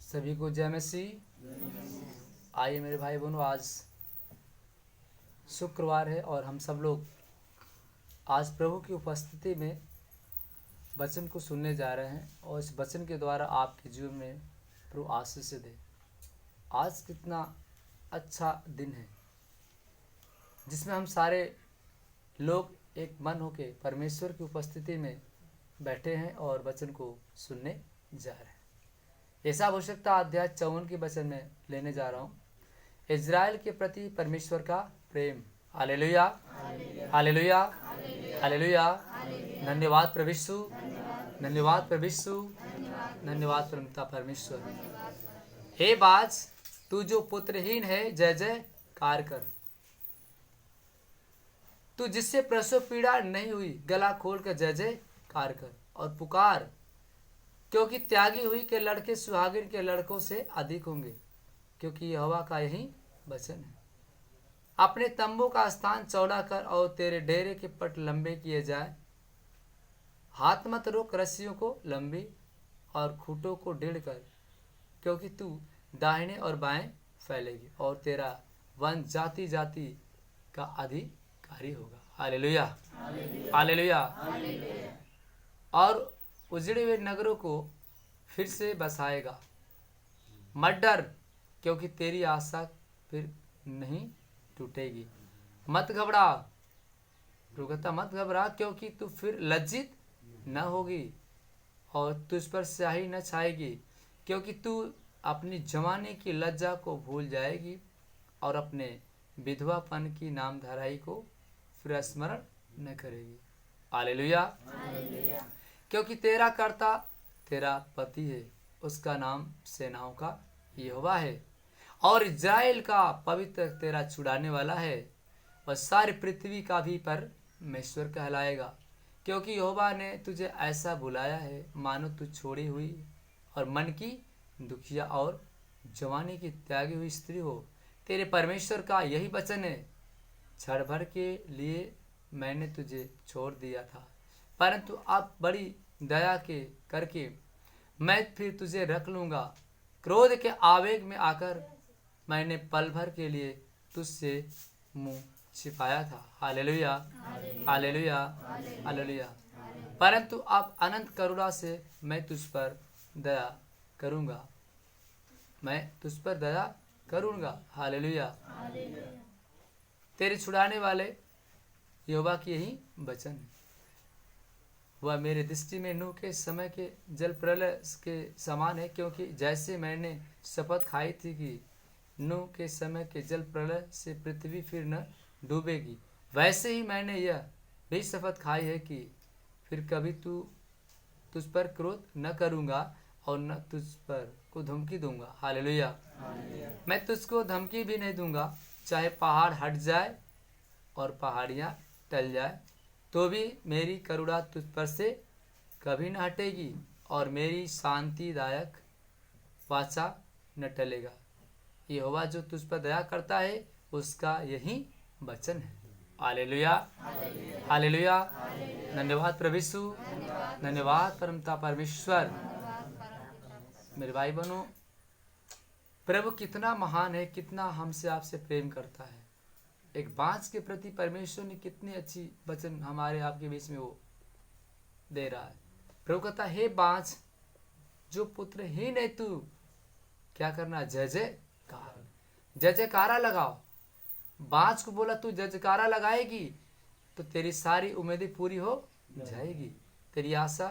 सभी को जय मसीह। आइए मेरे भाई बहनों, आज शुक्रवार है और हम सब लोग आज प्रभु की उपस्थिति में वचन को सुनने जा रहे हैं और इस वचन के द्वारा आपके जीवन में प्रभु आशीष दे। आज कितना अच्छा दिन है जिसमें हम सारे लोग एक मन होके परमेश्वर की उपस्थिति में बैठे हैं और वचन को सुनने जा रहे हैं। ऐसा आवश्यकता अध्याय 54 के वचन में लेने जा रहा हूँ। इज़राइल के प्रति परमेश्वर का प्रेम। Hallelujah, hallelujah, hallelujah. धन्यवाद प्रभु यीशु, धन्यवाद प्रभु यीशु, धन्यवाद परमपिता परमेश्वर। हे बाज, तू जो पुत्रहीन है, जय जयकार कर। तू जिससे प्रसव पीड़ा नहीं हुई, गला खोल कर जय जयकार कर और पुकार, क्योंकि त्यागी हुई के लड़के सुहागिन के लड़कों से अधिक होंगे, क्योंकि यहोवा का यही वचन है। अपने तंबू का स्थान चौड़ा कर और तेरे डेरे के पट लंबे किए जाए। हाथ मत रोक रस्सियों को लंबी और खूंटों को ढीढ़ कर, क्योंकि तू दाहिने और बाएं फैलेगी और तेरा वंश जाति जाति का अधिकारी होगा। Hallelujah, hallelujah. और उजड़े हुए नगरों को फिर से बसाएगा। मत डर, क्योंकि तेरी आशा फिर नहीं टूटेगी। मत घबरा, रुकता मत घबरा, क्योंकि तू फिर लज्जित न होगी और तुझ पर स्याही न छाएगी, क्योंकि तू अपनी जवानी की लज्जा को भूल जाएगी और अपने विधवापन की नामधराई को फिर स्मरण न करेगी। हालेलुया, क्योंकि तेरा कर्ता तेरा पति है, उसका नाम सेनाओं का यहोवा है और इज़राइल का पवित्र तेरा छुड़ाने वाला है और सारी पृथ्वी का भी परमेश्वर कहलाएगा। क्योंकि यहोवा ने तुझे ऐसा बुलाया है मानो तू छोड़ी हुई और मन की दुखिया और जवानी की त्यागी हुई स्त्री हो। तेरे परमेश्वर का यही वचन है, क्षण भर के लिए मैंने तुझे छोड़ दिया था, परंतु अब बड़ी दया के करके मैं फिर तुझे रख लूँगा। क्रोध के आवेग में आकर मैंने पल भर के लिए तुझसे मुंह छिपाया था। Hallelujah, hallelujah, hallelujah. परंतु अब अनंत करुणा से मैं तुझ पर दया करूँगा, मैं तुझ पर दया करूँगा। हालेलुया। तेरे छुड़ाने वाले यहोवा की यही वचन है। वह मेरे दृष्टि में नूह के समय के जल प्रलय के समान है, क्योंकि जैसे मैंने शपथ खाई थी कि नूह के समय के जल प्रलय से पृथ्वी फिर न डूबेगी, वैसे ही मैंने यह भी शपथ खाई है कि फिर कभी तुझ पर क्रोध न करूँगा और न तुझ पर को धमकी दूंगा। हालेलुया। मैं तुझको धमकी भी नहीं दूंगा, चाहे पहाड़ हट जाए और पहाड़ियाँ टल जाए, तो भी मेरी करुणा तुझ पर से कभी न हटेगी और मेरी शांतिदायक वाचा न टलेगा। यहोवा जो तुझ पर दया करता है, उसका यही वचन है। Hallelujah, hallelujah. धन्यवाद प्रभु यीशु, धन्यवाद परमपिता परमेश्वर। मेरे भाई बहनों, प्रभु कितना महान है, कितना हमसे आपसे प्रेम करता है। एक बाँझ के प्रति परमेश्वर ने कितनी अच्छी वचन हमारे आपके बीच में वो दे रहा है। प्रभु कहता है, हे बाँझ जो पुत्रहीन है, तू क्या करना, जय जयकार, जय जयकारा लगाओ। बाँझ को बोला तू जय जयकारा लगाएगी तो तेरी सारी उम्मीदें पूरी हो जाएगी, तेरी आशा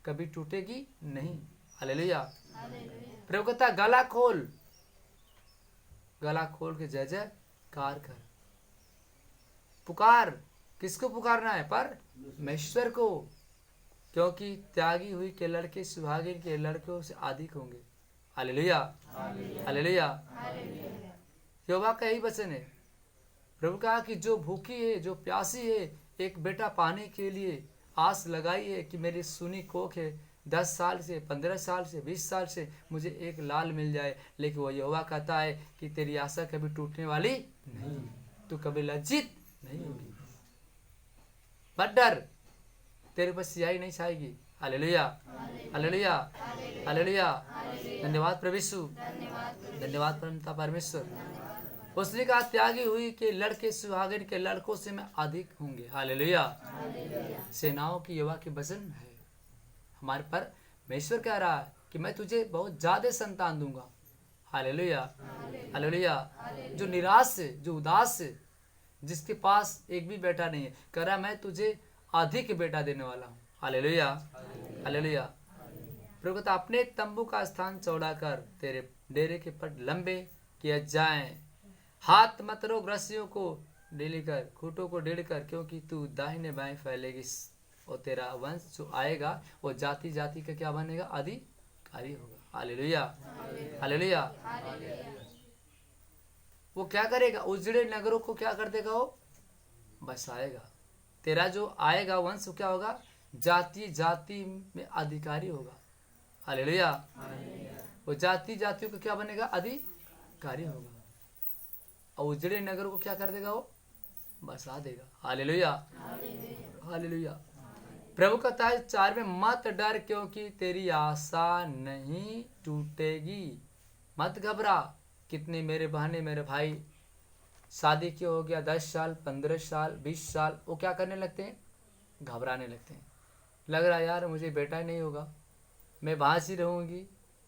कभी टूटेगी नहीं। हालेलुया। प्रभु कहता गला खोल, गला खोल के जय जयकार कर। पुकार, किसको पुकारना है? परमेश्वर को, क्योंकि त्यागी हुई के लड़के सुहागिन के लड़कों से अधिक होंगे। Hallelujah, hallelujah. यहोवा का यही वचन है। प्रभु कहा कि जो भूखी है, जो प्यासी है, एक बेटा पाने के लिए आस लगाई है कि मेरी सुनी कोख है, 10 साल से, 15 साल से, 20 साल से मुझे एक लाल मिल जाए, लेकिन वो यहोवा कहता है कि तेरी आशा कभी टूटने वाली नहीं, तू कभी लज्जित नहीं होगी। मत डर, तेरे पर स्याही नहीं छाएगी। Hallelujah, hallelujah, hallelujah. धन्यवाद प्रभु यीशु, धन्यवाद परमपिता परमेश्वर। उसने कहा त्यागी हुई के लड़के सुहागिन के लड़कों से मैं अधिक होंगे। हालेलुया। सेनाओं की यहोवा के वचन है हमारे पर। परमेश्वर कह रहा है कि मैं तुझे बहुत ज्यादा संतान दूंगा। Hallelujah, hallelujah. जो निराश है, जो उदास है, जिसके पास एक भी बेटा नहीं है, कह रहा मैं तुझे अधिक बेटा देने वाला हूँ। Hallelujah, hallelujah. प्रभु कहता अपने तंबू का स्थान चौड़ा कर, तेरे डेरे के पट लंबे किए जाएं। हाथ मत रोक, रस्सियों को ढीली कर, खूंटों को ढील कर, क्योंकि तू दाहिने बाएं फैलेगी और तेरा वंश जो आएगा वो जाति जाति का क्या बनेगा? अधिकारी होगा। Hallelujah, hallelujah. वो क्या करेगा? उजड़े नगरों को क्या कर देगा? वो बसाएगा। तेरा जो आएगा वंश क्या होगा? जाति जाति में अधिकारी होगा। हालेलुया। वो जाति जातियों का क्या बनेगा? अधिकारी होगा। और उजड़े नगर को क्या कर देगा? वो बसा देगा। Hallelujah, hallelujah. प्रभु कहता है 4 में, मत डर क्योंकि तेरी आशा नहीं टूटेगी। मत घबरा। कितने मेरे बहने मेरे भाई शादी क्यों हो गया 10 साल 15 साल 20 साल, वो क्या करने लगते हैं? घबराने लगते हैं। लग रहा है यार मुझे बेटा ही नहीं होगा, मैं बांस ही रहूंगी।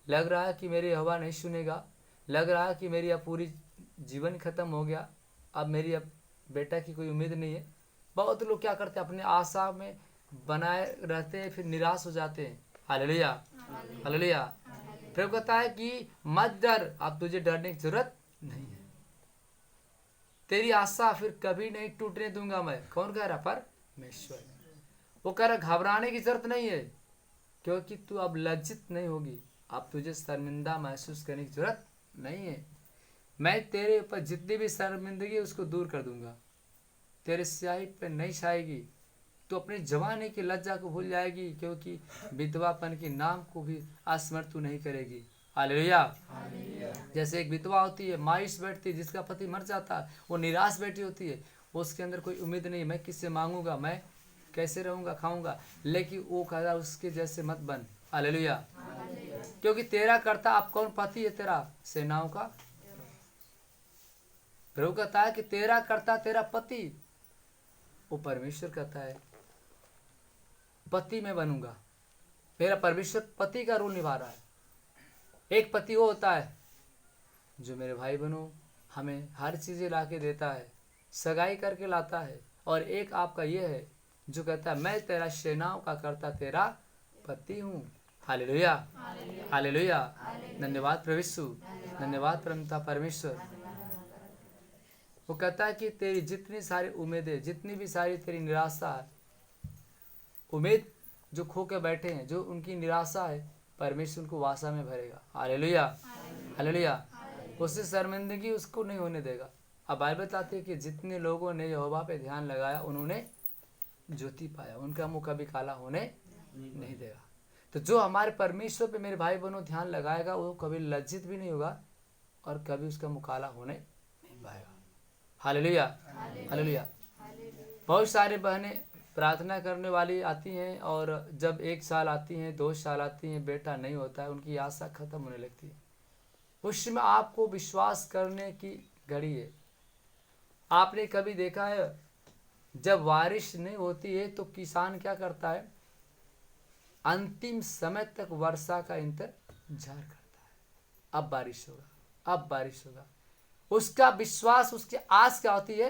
लग रहा है कि मेरी हवा नहीं सुनेगा। लग रहा है कि मेरी अब पूरी जीवन खत्म हो गया, अब मेरी अब बेटा की कोई उम्मीद नहीं है। बहुत लोग क्या करते हैं? अपने आशा में बनाए रहते हैं, फिर निराश हो जाते हैं। Hallelujah, hallelujah. प्रभु कहता है कि मत डर, अब तुझे डरने की जरूरत नहीं है। तेरी आशा फिर कभी नहीं टूटने दूंगा मैं। कौन कह रहा? परमेश्वर। वो कह रहा घबराने की जरूरत नहीं है, क्योंकि तू अब लज्जित नहीं होगी। अब तुझे शर्मिंदा महसूस करने की जरूरत नहीं है। मैं तेरे ऊपर जितनी भी शर्मिंदगी उसको दूर कर दूंगा। तेरे स्याही पे नहीं छाएगी। तो अपनी जवानी की लज्जा को भूल जाएगी, क्योंकि विधवापन के नाम को भी अस्मरण तू नहीं करेगी। हालेलुया। जैसे एक विधवा होती है, मायूस बैठती है, जिसका पति मर जाता है, वो निराश बैठी होती है, उसके अंदर कोई उम्मीद नहीं, मैं किससे मांगूंगा, मैं कैसे रहूंगा, खाऊंगा। लेकिन वो कह रहा उसके जैसे मत बन। हालेलुया। क्योंकि तेरा कर्ता, आप कौन? पति है तेरा, सेनाओं का प्रभु कहता है कि तेरा कर्ता तेरा पति। वो परमेश्वर कहता है पति मैं बनूंगा। मेरा परमेश्वर पति का रोल निभा रहा है। एक पति वो होता है जो मेरे भाई बहनों हमें हर चीजें ला के देता है, सगाई करके लाता है। और एक आपका ये है जो कहता है मैं तेरा सेनाओं का कर्ता तेरा पति हूँ। Hallelujah, hallelujah. धन्यवाद प्रभु यीशु, धन्यवाद परमपिता परमेश्वर। वो कहता है कि तेरी जितनी सारी उम्मीदें, जितनी भी सारी तेरी निराशा है, उम्मीद जो खो के बैठे हैं, जो उनकी निराशा है, परमेश्वर उनको वासा में भरेगा। Hallelujah, hallelujah. उससे शर्मिंदगी उसको नहीं होने देगा। अब बाइबल बताती है कि जितने लोगों ने यहोवा पे ध्यान लगाया उन्होंने ज्योति पाया, उनका मुंह कभी काला होने नहीं देगा। तो जो हमारे परमेश्वर पे मेरे भाई बहनों ध्यान लगाएगा वो कभी लज्जित भी नहीं होगा और कभी उसका मुंह काला होने नहीं पाएगा। Hallelujah, hallelujah. बहुत सारे बहनें प्रार्थना करने वाली आती हैं और जब 1 साल आती हैं 2 साल आती हैं बेटा नहीं होता है, उनकी आशा खत्म होने लगती है। उसमें आपको विश्वास करने की घड़ी है। आपने कभी देखा है जब बारिश नहीं होती है तो किसान क्या करता है? अंतिम समय तक वर्षा का इंतजार करता है, अब बारिश होगा, अब बारिश होगा। उसका विश्वास, उसकी आस क्या होती है?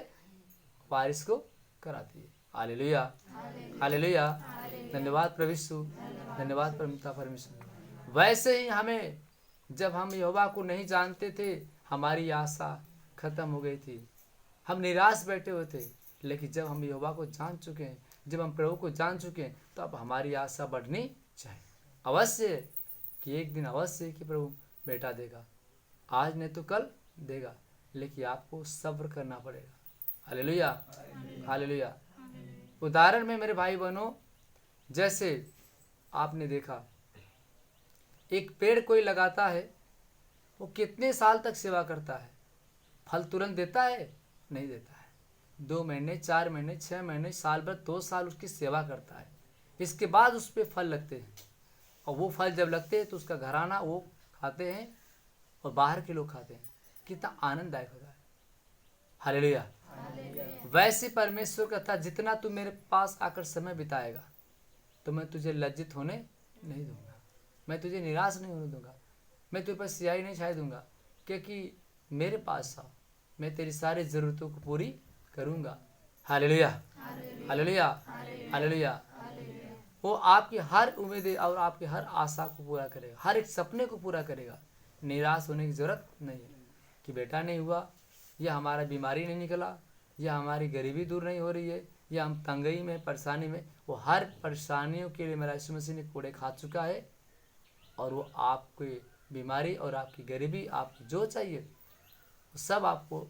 बारिश को कराती है। Hallelujah, hallelujah. धन्यवाद प्रभु यीशु, धन्यवाद परमपिता परमेश्वर। वैसे ही हमें जब हम यहोवा को नहीं जानते थे हमारी आशा खत्म हो गई थी, हम निराश बैठे हुए थे। लेकिन जब हम यहोवा को जान चुके हैं, जब हम प्रभु को जान चुके हैं, तो अब हमारी आशा बढ़नी चाहिए। अवश्य कि एक दिन अवश्य कि प्रभु बेटा देगा, आज नहीं तो कल देगा, लेकिन आपको सब्र करना पड़ेगा। Hallelujah, hallelujah. उदाहरण में मेरे भाई बहनों, जैसे आपने देखा एक पेड़ कोई लगाता है, वो कितने साल तक सेवा करता है? फल तुरंत देता है? नहीं देता है। 2 महीने 4 महीने 6 महीने साल भर 2 साल उसकी सेवा करता है। इसके बाद उस पर फल लगते हैं और वो फल जब लगते हैं तो उसका घराना वो खाते हैं और बाहर के लोग खाते हैं, कितना आनंददायक होता है। हालेलुया। वैसे परमेश्वर का था, जितना तू मेरे पास आकर समय बिताएगा तो मैं तुझे लज्जित होने नहीं दूंगा, मैं तुझे निराश नहीं होने दूंगा, मैं तुझे पर सियाही नहीं छाए दूंगा, क्योंकि मेरे पास आओ, मैं तेरी सारी ज़रूरतों को पूरी करूंगा। Hallelujah, hallelujah, hallelujah. वो आपकी हर उम्मीद और आपकी हर आशा को पूरा करेगा, हर एक सपने को पूरा करेगा। निराश होने की ज़रूरत नहीं है कि बेटा नहीं हुआ, या हमारा बीमारी नहीं निकला, या हमारी गरीबी दूर नहीं हो रही है, या हम तंगई में परेशानी में। वो हर परेशानियों के लिए मेरा यीशु मसीह ने कोड़े खा चुका है, और वो आपकी बीमारी और आपकी गरीबी, आपकी जो चाहिए वो सब आपको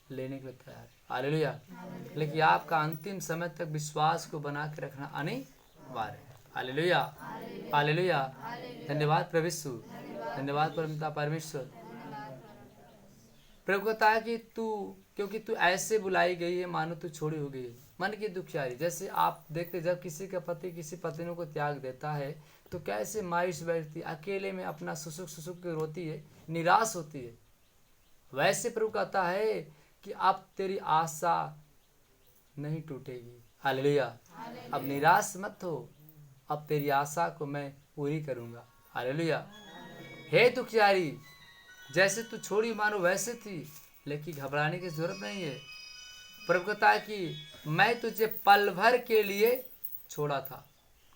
लेने के लिए तैयार है। हालेलुया। लेकिन आपका अंतिम समय तक विश्वास को बना के रखना अनिवार्य है। Hallelujah, hallelujah. धन्यवाद प्रभु यीशु, धन्यवाद परमपिता परमेश्वर। प्रभु कहता है कि तू, क्योंकि तू ऐसे बुलाई गई है मानो तू छोड़ी हो गई है, मन की दुखियारी। जैसे आप देखते, जब किसी का पति किसी पत्नी को त्याग देता है तो कैसे मायूस बैठती, अकेले में अपना सुसुक सुसुक के रोती है, निराश होती है। वैसे प्रभु कहता है कि अब तेरी आशा नहीं टूटेगी। हालेलुया। अब निराश मत हो, अब तेरी आशा को मैं पूरी करूंगा। हालेलुया। हे दुखियारी, जैसे तू छोड़ी मानो वैसे थी, लेकिन घबराने की जरूरत नहीं है। प्रभु कहता है कि मैं तुझे पल भर के लिए छोड़ा था।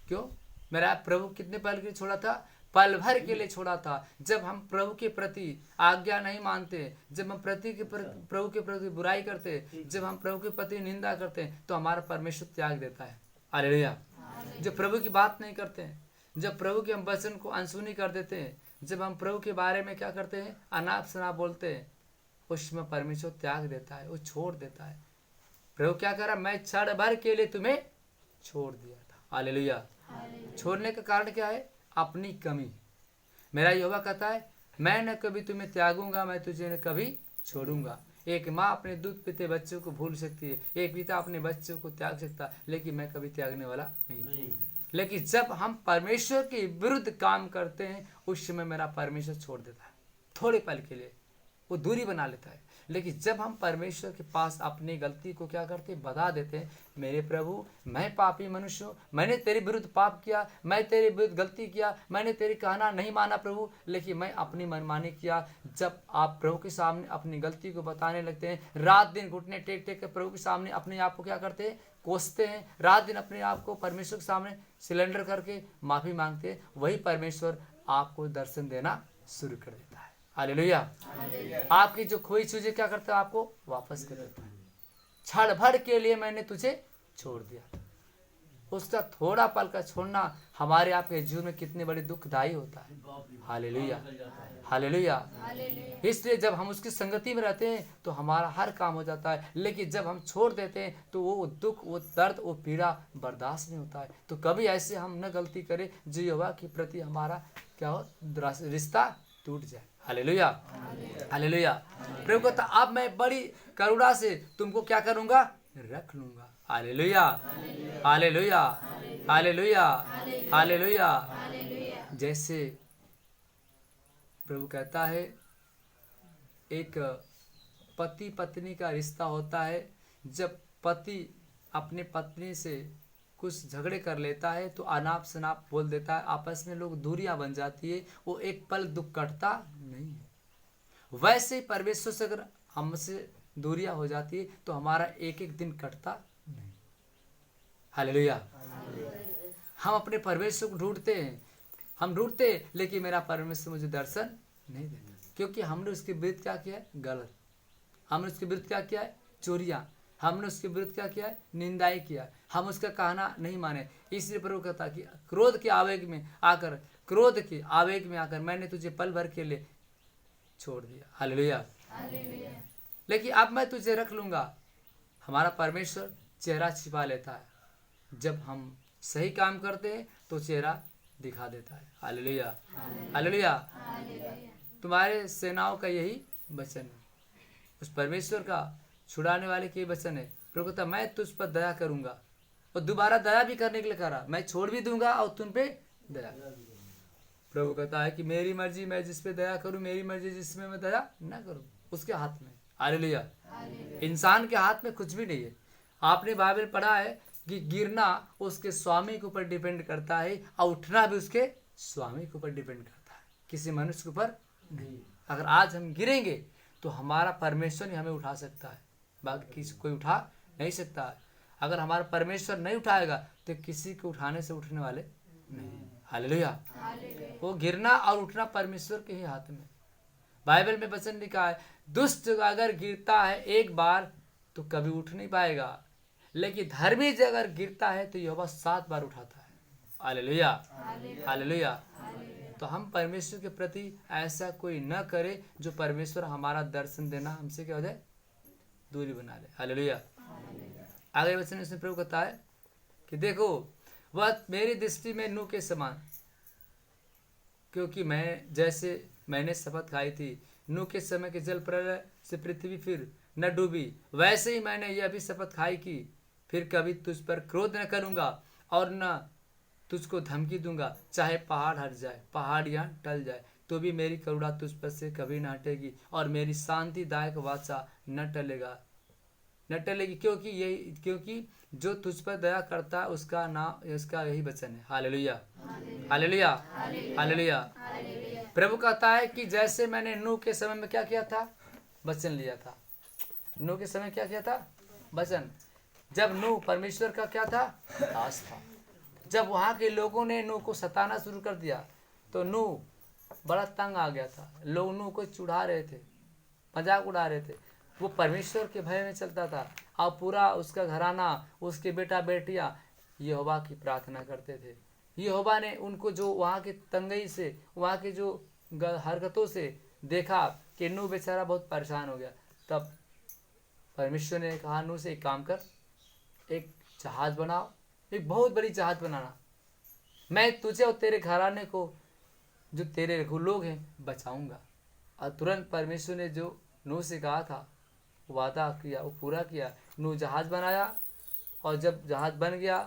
क्यों? मेरा प्रभु कितने पल के लिए छोड़ा था? पल भर के लिए छोड़ा था। जब हम प्रभु के प्रति आज्ञा नहीं मानते, जब हम प्रभु के प्रति बुराई करते, जब हम प्रभु के प्रति निंदा करते हैं, तो हमारा परमेश्वर त्याग देता है। हालेलुया। जब प्रभु की बात नहीं करते हैं, जब प्रभु के हम वचन को अनसुनी कर देते हैं, जब हम प्रभु के बारे में क्या करते हैं, अनाप शनाप बोलते हैं, उसमें परमेश्वर त्याग देता है, वो छोड़ देता है। प्रभु क्या करा? मैं क्षण भर के लिए तुम्हें छोड़ दिया था। हालेलुया। छोड़ने का कारण क्या है? अपनी कमी। मेरा यहोवा कहता है, मैं न कभी तुम्हें त्यागूंगा, मैं तुझे न कभी छोड़ूंगा। एक माँ अपने दूध पीते बच्चों को भूल सकती है, एक पिता अपने बच्चों को त्याग सकता है, लेकिन मैं कभी त्यागने वाला नहीं। लेकिन जब हम परमेश्वर के विरुद्ध काम करते हैं, उस समय मेरा परमेश्वर छोड़ देता है, थोड़े पल के लिए वो दूरी बना लेता है। लेकिन जब हम परमेश्वर के पास अपनी गलती को क्या करते हैं, बता देते हैं, मेरे प्रभु मैं पापी मनुष्य हूँ, मैंने तेरे विरुद्ध पाप किया, मैं तेरे विरुद्ध गलती किया, मैंने तेरी कहना नहीं माना प्रभु, लेकिन मैं अपनी मनमानी किया। जब आप प्रभु के सामने अपनी गलती को बताने लगते हैं, रात दिन घुटने टेक टेक कर प्रभु के सामने अपने आप को क्या करते हैं, कोसते हैं, रात दिन अपने आप को परमेश्वर के सामने सिलेंडर करके माफ़ी मांगते हैं, वही परमेश्वर आपको दर्शन देना शुरू कर देता है। हालेलुया। आपकी जो खोई चीजें क्या करता है, आपको वापस कर देता है। क्षण भर के लिए मैंने तुझे छोड़ दिया। उसका थोड़ा पल का छोड़ना हमारे आपके जीवन में कितने बड़े दुखदायी होता है। Hallelujah, hallelujah. इसलिए जब हम उसकी संगति में रहते हैं तो हमारा हर काम हो जाता है, लेकिन जब हम छोड़ देते हैं तो वो दुख, वो दर्द, वो पीड़ा बर्दाश्त नहीं होता है। तो कभी ऐसे हम न गलती करें जो यहोवा के प्रति हमारा क्या हो, रिश्ता टूट जाए। Hallelujah, hallelujah. प्रभु कहता अब मैं बड़ी करुणा से तुमको क्या करूंगा, रख लूंगा। Hallelujah, hallelujah, hallelujah, hallelujah. जैसे प्रभु कहता है, एक पति पत्नी का रिश्ता होता है, जब पति अपने पत्नी से कुछ झगड़े कर लेता है तो अनाप शनाप बोल देता है, आपस में लोग दूरियां बन जाती है, वो एक पल दुख कटता नहीं है। वैसे ही परमेश्वर से अगर हमसे दूरियां हो जाती है तो हमारा एक एक दिन कटता नहीं। हालेलुया। हम अपने परमेश्वर को ढूंढते हैं, हम ढूंढते हैं, लेकिन मेरा परमेश्वर मुझे दर्शन नहीं देता, क्योंकि हमने उसके विरुद्ध क्या किया है, गलत। हमने उसके विरुद्ध क्या किया है, चोरियां। हमने उसके विरुद्ध क्या किया है, निंदाई किया। हम उसका कहना नहीं माने। इसलिए प्रभु कहता कि क्रोध के आवेग में आकर मैंने तुझे पल भर के लिए छोड़ दिया। हालेलुया। लेकिन अब मैं तुझे रख लूंगा। हमारा परमेश्वर चेहरा छिपा लेता है, जब हम सही काम करते हैं तो चेहरा दिखा देता है। Hallelujah, hallelujah. तुम्हारे सेनाओं का यही वचन है, उस परमेश्वर का छुड़ाने वाले के वचन है। प्रभु कहता मैं तुझ पर दया करूंगा, और दोबारा दया भी करने के लिए कह रहा, मैं छोड़ भी दूंगा और तुम पे दया। प्रभु कहता है कि मेरी मर्जी मैं जिस पे दया करूं, मेरी मर्जी जिसमें मैं दया न करूं, उसके हाथ में। हालेलुया। इंसान के हाथ में कुछ भी नहीं है। आपने बाइबल पढ़ा है कि गिरना उसके स्वामी के ऊपर डिपेंड करता है और उठना भी उसके स्वामी के ऊपर डिपेंड करता है, किसी मनुष्य के ऊपर नहीं। अगर आज हम गिरेंगे तो हमारा परमेश्वर ही हमें उठा सकता है, बाकी किसी कोई उठा नहीं सकता है। अगर हमारा परमेश्वर नहीं उठाएगा तो किसी को उठाने से उठने वाले नहीं। हालेलुया। वो गिरना और उठना परमेश्वर के ही हाथ में। बाइबल में वचन लिखा है, दुष्ट अगर गिरता है एक बार तो कभी उठ नहीं पाएगा, लेकिन धर्मी अगर गिरता है तो यहोवा 7 बार उठाता है। हालेलुया। हालेलुया। तो हम परमेश्वर के प्रति ऐसा कोई न करे जो परमेश्वर हमारा दर्शन देना हमसे क्या हो जाए, दूरी बना ले। हालेलुया। आगे वचन में प्रभु कहता है कि देखो वह मेरी दृष्टि में नूह के समान, क्योंकि मैंने शपथ खाई थी नूह के समय के जल प्रलय से पृथ्वी फिर न डूबी, वैसे ही मैंने यह भी शपथ खाई कि फिर कभी तुझ पर क्रोध न करूंगा और न तुझको धमकी दूंगा, चाहे पहाड़ हट जाए, पहाड़ियां टल जाए, तो भी मेरी करुणा तुझ पर से कभी न हटेगी और मेरी शांतिदायक वाचा न टलेगी, क्योंकि जो तुझ पर दया करता है उसका यही वचन है। हालेलुया। हालेलुया। हालेलुया। प्रभु कहता है कि जैसे मैंने नूह के समय में क्या किया था, वचन लिया था। नूह के समय क्या किया था, वचन। जब नूह परमेश्वर का क्या था, दास था। जब वहां के लोगों ने नूह को सताना शुरू कर दिया तो नूह बड़ा तंग आ गया था। लोग नूह को चुढ़ा रहे थे, मजाक उड़ा रहे थे। वो परमेश्वर के भय में चलता था और पूरा उसका घराना, उसके बेटा बेटियां यहोवा की प्रार्थना करते थे। यहोवा ने उनको जो वहाँ के तंगई से, वहाँ के जो हरकतों से देखा कि नूह बेचारा बहुत परेशान हो गया, तब परमेश्वर ने कहा नूह से एक काम कर, एक जहाज बनाओ, एक बहुत बड़ी जहाज बनाना, मैं तुझे और तेरे घराने को, जो तेरे लोग हैं, बचाऊंगा। और तुरंत परमेश्वर ने जो नूह से कहा था वादा किया, वो पूरा किया। नूह जहाज बनाया और जब जहाज बन गया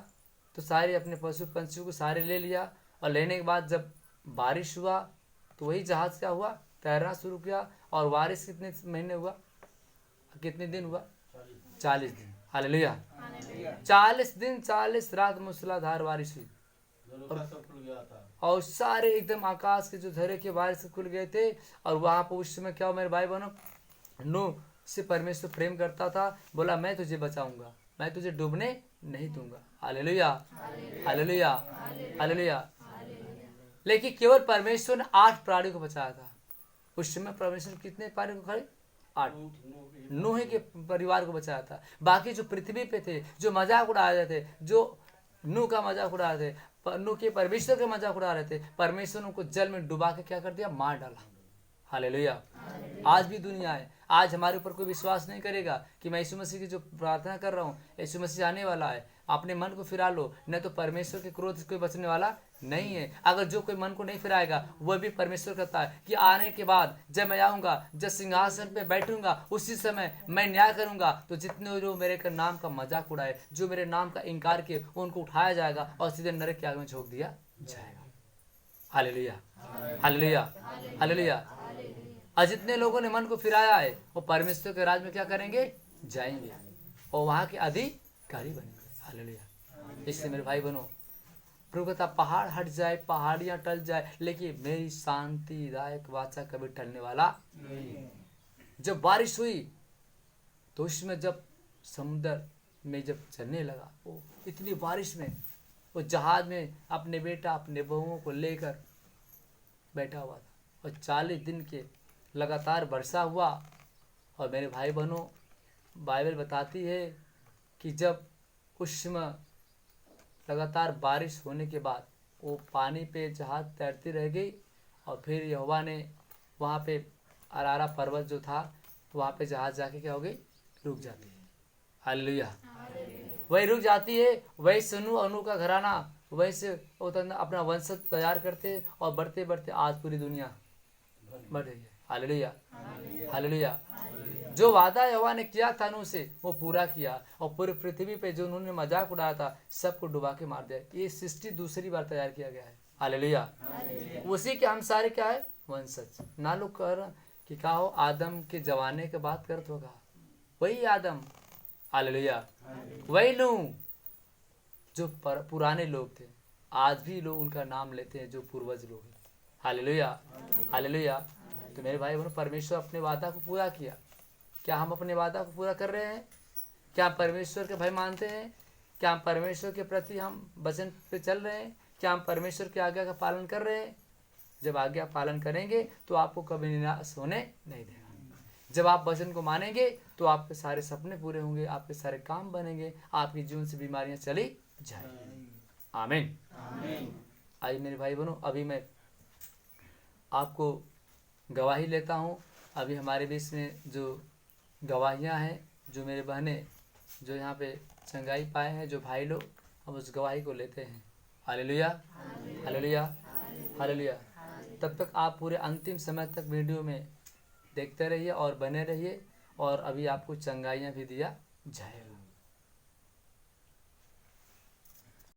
तो सारे अपने पशु पंछियों को सारे ले लिया, और लेने के बाद जब बारिश हुआ तो वही जहाज क्या हुआ, तैरना शुरू किया। और बारिश कितने महीने हुआ, कितने दिन हुआ, 40 दिन। हालेलुया। 40 दिन 40 रात मूसलाधार बारिश हुई और सारे एकदम आकाश के जो झरे के बारिश खुल गए थे। और वहां पर उस समय क्या हो मेरे भाई बहनों, नूह से परमेश्वर प्रेम करता था, बोला मैं तुझे बचाऊंगा, मैं तुझे डूबने नहीं दूंगा। हालेलुया। हालेलुया। हालेलुया। लेकिन केवल परमेश्वर ने 8 प्राणियों को बचाया था। उस समय परमेश्वर कितने प्राणियों को खड़े, 8। नूह के परिवार को बचाया था। बाकी जो पृथ्वी पे थे, जो मजाक उड़ा रहे थे, जो नूह का मजाक उड़ा रहे थे, नूह के परमेश्वर का मजाक उड़ा रहे थे, परमेश्वर ने उनको जल में डुबा के क्या कर दिया, मार डाला। हालेलुया। आज भी दुनिया है, आज हमारे ऊपर कोई विश्वास नहीं करेगा कि मैं यीशु मसीह की जो प्रार्थना कर रहा हूँ, यीशु मसीह आने वाला है, अपने मन को फिरा लो, नहीं तो परमेश्वर के क्रोध से कोई बचने वाला नहीं है। अगर जो कोई मन को नहीं फिराएगा, वह भी परमेश्वर कहता है कि आने के बाद जब मैं आऊँगा, जब सिंहासन पे बैठूंगा, उसी समय मैं न्याय करूँगा। तो जितने जो मेरे नाम का मजाक उड़ाए, जो मेरे नाम का इनकार किए, उनको उठाया जाएगा और सीधे नरक की आग में झोंक दिया जाएगा। हालेलुया। हालेलुया। हालेलुया। और जितने लोगों ने मन को फिराया है, वो परमेश्वर के राज में क्या करेंगे, जाएंगे और वहां के अधिकारी बनेंगे। हालेलुया। इससे मेरे भाई बनो, प्रभु कहता पहाड़ हट जाए, पहाड़ियां टल जाए, लेकिन मेरी शांतिदायक वाचा कभी टलने वाला नहीं। जब बारिश हुई तो उसमें जब समुद्र में जब चलने लगा, वो इतनी बारिश में वो जहाज में अपने बेटा अपने बहुओं को लेकर बैठा हुआ था, और 40 दिन के लगातार वर्षा हुआ। और मेरे भाई बहनों, बाइबल बताती है कि जब उस समय लगातार बारिश होने के बाद वो पानी पे जहाज तैरती रह गई, और फिर यहोवा ने वहाँ पे अरारा पर्वत जो था, वहाँ पे जहाज जाके क्या हो गई, रुक जाती है। हालेलुया। वही रुक जाती है, वही सुनू अनु का घराना वही से अपना वंश तैयार करते, और बढ़ते बढ़ते आज पूरी दुनिया बढ़ रही है। हालेलुया। हालेलुया। जो वादा यहोवा ने किया था नूह से, वो पूरा किया, और पूरी पृथ्वी पे जो उन्होंने मजाक उड़ाया था, सबको डुबा के मार दिया। ये सृष्टि दूसरी बार तैयार किया गया है। हालेलुया। उसी के हम सारे क्या है, वंशज। ना लोग कर कि का हो आदम के जवाने के बात करत होगा, वही आदम। हालेलुया। वही नूह जो पुराने लोग थे, आज भी लोग उनका नाम लेते हैं जो पूर्वज लोग हैं। हालेलुया। हालेलुया। तो मेरे भाई बहनों, परमेश्वर अपने वादा को पूरा किया। क्या हम अपने वादा को पूरा कर रहे हैं? क्या हम परमेश्वर के भय मानते हैं? क्या हम परमेश्वर के प्रति हम वचन पे चल रहे हैं? क्या हम परमेश्वर की आज्ञा का पालन कर रहे हैं? जब आज्ञा पालन करेंगे तो आपको कभी निराश होने नहीं देगा। जब आप वचन को मानेंगे तो आपके सारे सपने पूरे होंगे, आपके सारे काम बनेंगे, आपकी जीवन से बीमारियां चली जाएंगी। आमीन। आज मेरे भाई बहनों, अभी मैं आपको गवाही लेता हूँ। अभी हमारे बीच में जो गवाहियाँ हैं, जो मेरे बहनें जो यहाँ पे चंगाई पाए हैं, जो भाई लोग, हम उस गवाही को लेते हैं। हालेलुया। हालेलुया। हालेलुया। तब तक आप पूरे अंतिम समय तक वीडियो में देखते रहिए और बने रहिए, और अभी आपको चंगाइयाँ भी दिया जाएगा।